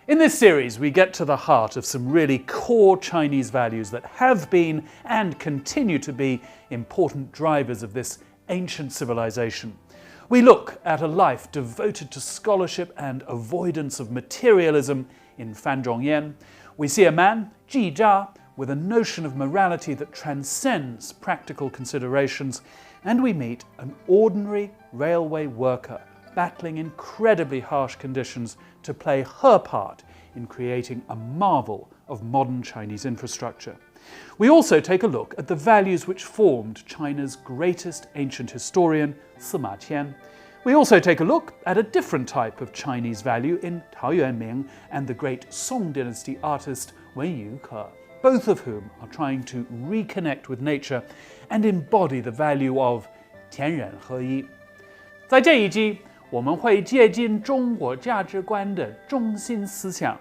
In this series, we get to the heart of some really core Chinese values that have been and continue to be important drivers of this ancient civilization. We look at a life devoted to scholarship and avoidance of materialism in Fan Zhongyan. We see a man, Ji Zha, with a notion of morality that transcends practical considerations, and we meet an ordinary railway worker battling incredibly harsh conditions to play her part in creating a marvel of modern Chinese infrastructure. We also take a look at the values which formed China's greatest ancient historian, Sima Qian. We also take a look at a different type of Chinese value in Tao Yuanming and the great Song Dynasty artist Wen Yuke, both of whom are trying to reconnect with nature and embody the value of 天人合一。在这一集，我们会借鉴中国价值观的中心思想，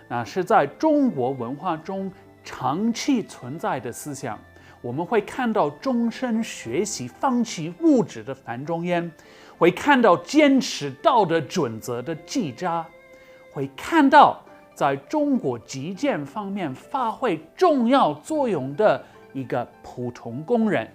那是在中国文化中长期存在的思想。我们会看到终身学习、放弃物质的樊中燕，会看到坚持道德准则的季札，会看到在中国基建方面发挥重要作用的一个普通工人，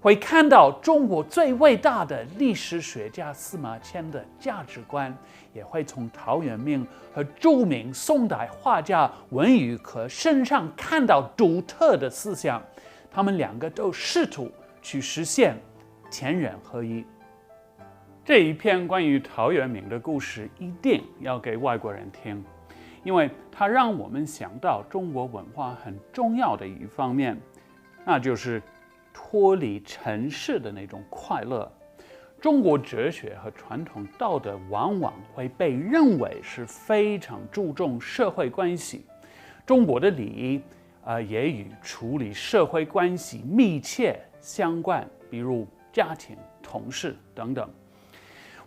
会看到中国最伟大的历史学家司马迁的价值观，也会从陶渊明和著名宋代画家文宇可身上看到独特的思想。他们两个都试图去实现天人合一。这一篇关于陶渊明的故事一定要给外国人听，因为它让我们想到中国文化很重要的一方面，那就是脱离尘世的那种快乐。中国哲学和传统道德往往会被认为是非常注重社会关系，中国的礼仪也与处理社会关系密切相关，比如家庭、同事等等。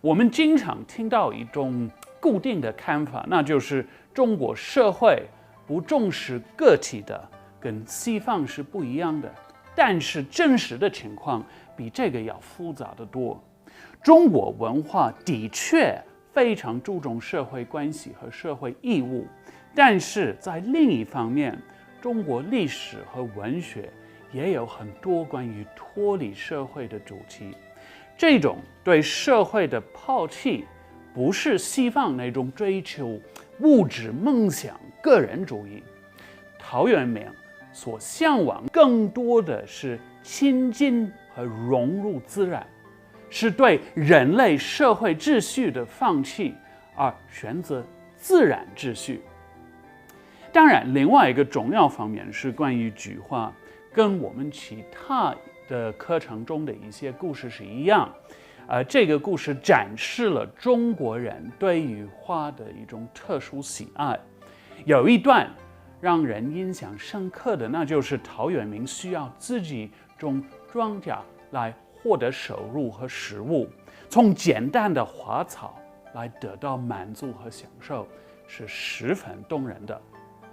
我们经常听到一种固定的看法，那就是中国社会不重视个体的，跟西方是不一样的。但是真实的情况比这个要复杂得多。中国文化的确非常注重社会关系和社会义务，但是在另一方面，中国历史和文学也有很多关于脱离社会的主题。这种对社会的抛弃，不是西方那种追求物质梦想、个人主义。陶渊明所向往更多的是亲近和融入自然，是对人类社会秩序的放弃，而选择自然秩序。当然，另外一个重要方面是关于菊花，跟我们其他的课程中的一些故事是一样。这个故事展示了中国人对于花的一种特殊喜爱。有一段让人印象深刻的，那就是陶渊明需要自己种庄稼来获得收入和食物，从简单的花草来得到满足和享受，是十分动人的。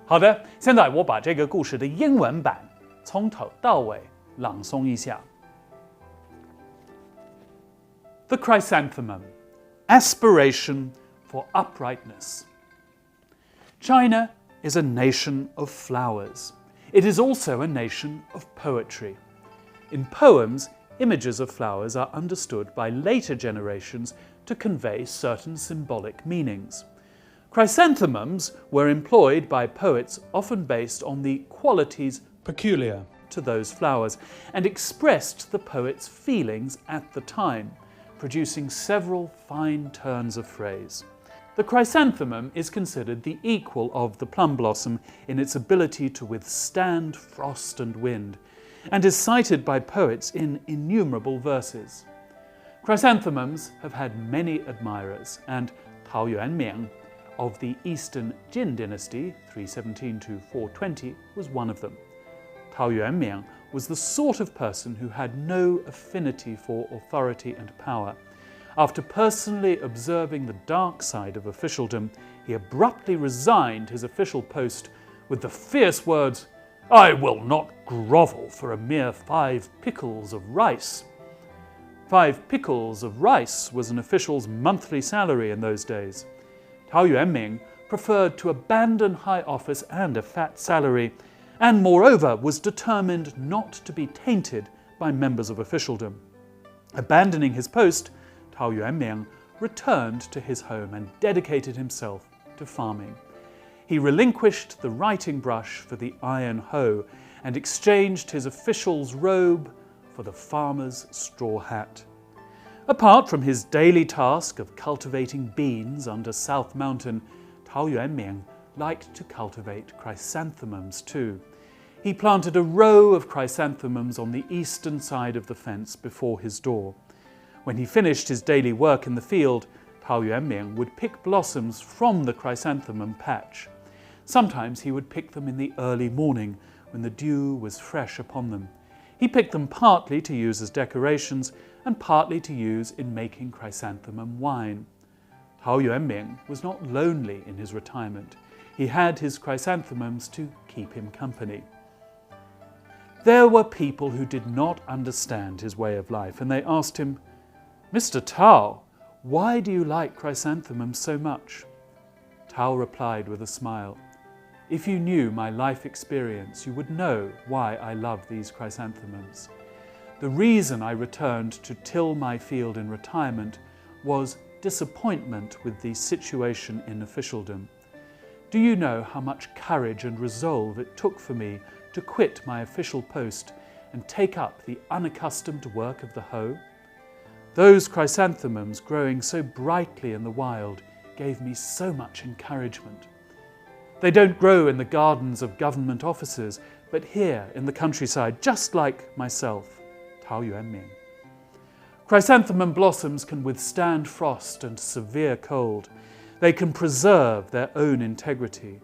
好的，现在我把这个故事的英文版从头到尾朗诵一下。The Chrysanthemum, Aspiration for Uprightness. China is a nation of flowers. It is also a nation of poetry. In poems, images of flowers are understood by later generations to convey certain symbolic meanings. Chrysanthemums were employed by poets often based on the qualities peculiar to those flowers and expressed the poet's feelings at the time, producing several fine turns of phrase. The chrysanthemum is considered the equal of the plum blossom in its ability to withstand frost and wind, and is cited by poets in innumerable verses. Chrysanthemums have had many admirers, and Tao Yuanming of the Eastern Jin dynasty, 317 to 420, was one of them. Tao Yuanming was the sort of person who had no affinity for authority and power. After personally observing the dark side of officialdom, he abruptly resigned his official post with the fierce words, "I will not grovel for a mere 5 pickles of rice." 5 pickles of rice was an official's monthly salary in those days. Tao Yuanming preferred to abandon high office and a fat salary, and moreover was determined not to be tainted by members of officialdom. Abandoning his post, Tao Yuanming returned to his home and dedicated himself to farming. He relinquished the writing brush for the iron hoe and exchanged his official's robe for the farmer's straw hat. Apart from his daily task of cultivating beans under South Mountain, Tao Yuanming liked to cultivate chrysanthemums too. He planted a row of chrysanthemums on the eastern side of the fence before his door. When he finished his daily work in the field, Tao Yuanming would pick blossoms from the chrysanthemum patch. Sometimes he would pick them in the early morning when the dew was fresh upon them. He picked them partly to use as decorations and partly to use in making chrysanthemum wine. Tao Yuanming was not lonely in his retirement. He had his chrysanthemums to keep him company. There were people who did not understand his way of life, and they asked him, "Mr. Tao, why do you like chrysanthemums so much?" Tao replied with a smile, "If you knew my life experience, you would know why I love these chrysanthemums. The reason I returned to till my field in retirement was disappointment with the situation in officialdom. Do you know how much courage and resolve it took for me to quit my official post and take up the unaccustomed work of the hoe? Those chrysanthemums growing so brightly in the wild gave me so much encouragement. They don't grow in the gardens of government offices, but here in the countryside, just like myself, Tao Yuanming. Chrysanthemum blossoms can withstand frost and severe cold. They can preserve their own integrity.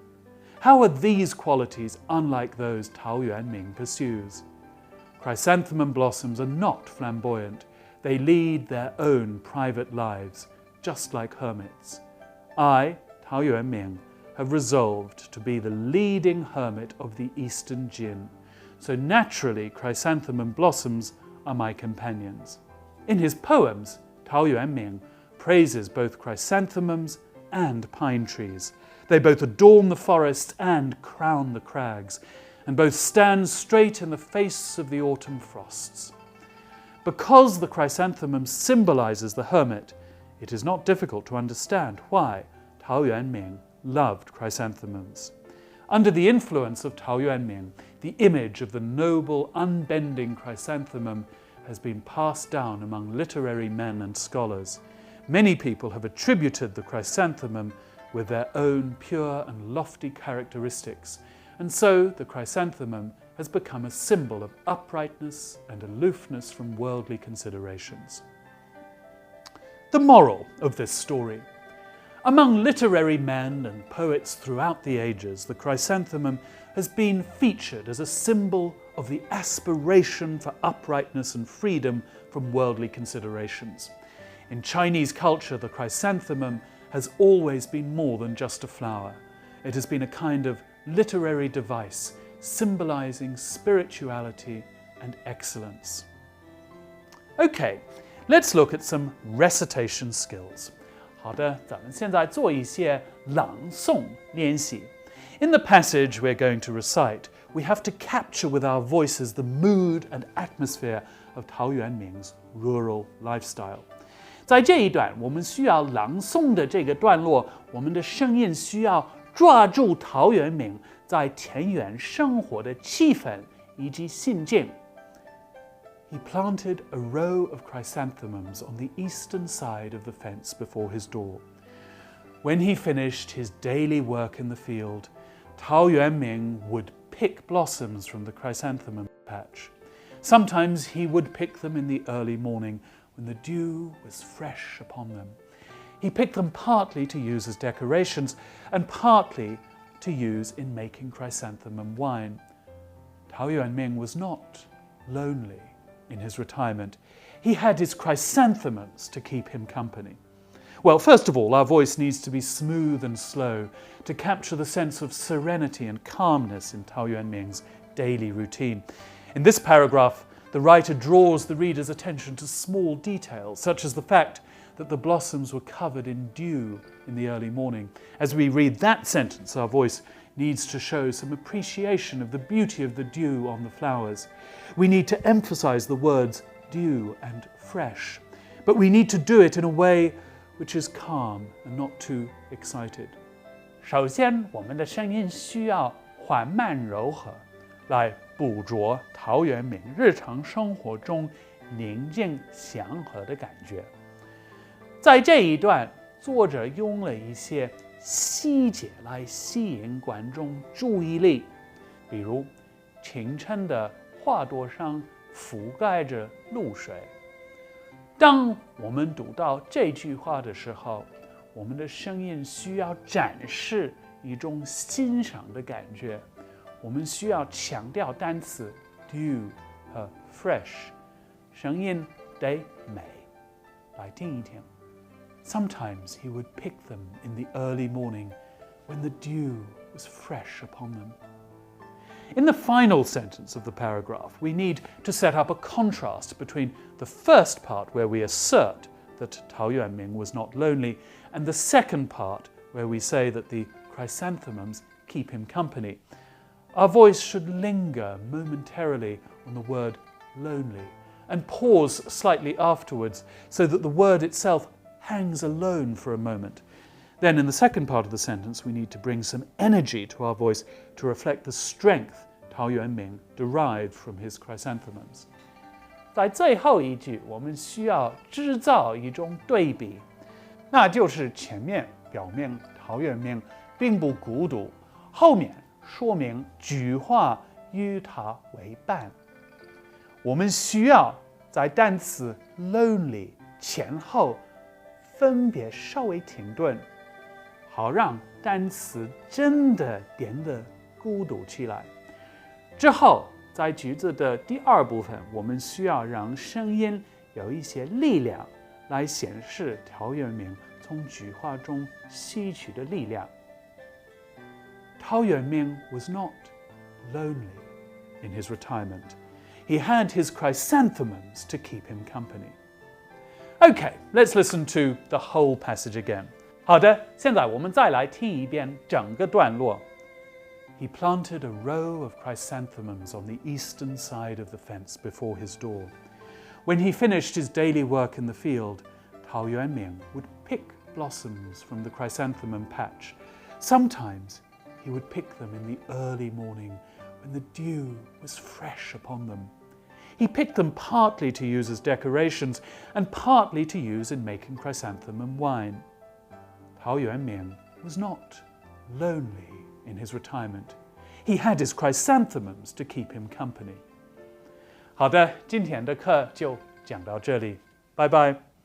How are these qualities unlike those Tao Yuanming pursues? Chrysanthemum blossoms are not flamboyant. They lead their own private lives, just like hermits. I, Tao Yuanming, have resolved to be the leading hermit of the Eastern Jin, so naturally chrysanthemum blossoms are my companions. In his poems, Tao Yuanming praises both chrysanthemums and pine trees. They both adorn the forests and crown the crags, and both stand straight in the face of the autumn frosts. Because the chrysanthemum symbolizes the hermit, it is not difficult to understand why Tao Yuanming loved chrysanthemums. Under the influence of Tao Yuanming, the image of the noble, unbending chrysanthemum has been passed down among literary men and scholars. Many people have attributed the chrysanthemum with their own pure and lofty characteristics, and so the chrysanthemum has become a symbol of uprightness and aloofness from worldly considerations. The moral of this story. Among literary men and poets throughout the ages, the chrysanthemum has been featured as a symbol of the aspiration for uprightness and freedom from worldly considerations. In Chinese culture, the chrysanthemum has always been more than just a flower. It has been a kind of literary device symbolizing spirituality and excellence. Okay, let's look at some recitation skills. 好的，咱们现在做一些朗诵练习。In the passage we're going to recite, we have to capture with our voices the mood and atmosphere of Tao Yuanming's rural lifestyle. 在这一段，我们需要朗诵的这个段落，我们的声音需要抓住陶渊明在田园生活的气氛以及心境。He planted a row of chrysanthemums on the eastern side of the fence before his door. When he finished his daily work in the field, Tao Yuanming would pick blossoms from the chrysanthemum patch. Sometimes he would pick them in the early morning when the dew was fresh upon them. He picked them partly to use as decorations and partly to use in making chrysanthemum wine. Tao Yuanming was not lonely in his retirement. He had his chrysanthemums to keep him company. Well, first of all, our voice needs to be smooth and slow to capture the sense of serenity and calmness in Tao Yuanming's daily routine. In this paragraph, the writer draws the reader's attention to small details, such as the fact that the blossoms were covered in dew in the early morning. As we read that sentence, our voice needs to show some appreciation of the beauty of the dew on the flowers. We need to emphasize the words dew and fresh, but we need to do it in a way which is calm and not too excited. 首先，我们的声音需要缓慢柔和，来捕捉陶渊明日常生活中宁静祥和的感觉。在这一段，作者用了一些细节来吸引观众注意力，比如清晨的花朵上覆盖着露水。当我们读到这句话的时候，我们的声音需要展示一种欣赏的感觉，我们需要强调单词 dew 和 fresh， 声音得美。来听一听。Sometimes he would pick them in the early morning when the dew was fresh upon them. In the final sentence of the paragraph, we need to set up a contrast between the first part where we assert that Tao Yuanming was not lonely and the second part where we say that the chrysanthemums keep him company. Our voice should linger momentarily on the word lonely and pause slightly afterwards so that the word itself hangs alone for a moment. Then in the second part of the sentence, we need to bring some energy to our voice to reflect the strength Tao Yuanming derived from his chrysanthemums. 在最后一句，我们需要制造一种对比，那就是前面表明陶渊明并不孤独，后面说明菊花与他为伴。我们需要在单词 lonely 前后分别稍微停顿，好让单词真的变得孤独起来。之后，在句子的第二部分，我们需要让声音有一些力量，来显示陶渊明从菊花中吸取的力量。Tao Yuanming was not lonely in his retirement. He had his chrysanthemums to keep him company. Okay, let's listen to the whole passage again. 好的，现在我们再来听一遍整个段落。He planted a row of chrysanthemums on the eastern side of the fence before his door. When he finished his daily work in the field, Tao Yuanming would pick blossoms from the chrysanthemum patch. Sometimes he would pick them in the early morning when the dew was fresh upon them. He picked them partly to use as decorations and partly to use in making chrysanthemum wine. Tao Yuanming was not lonely in his retirement. He had his chrysanthemums to keep him company. 好的，今天的课就讲到这里，拜拜。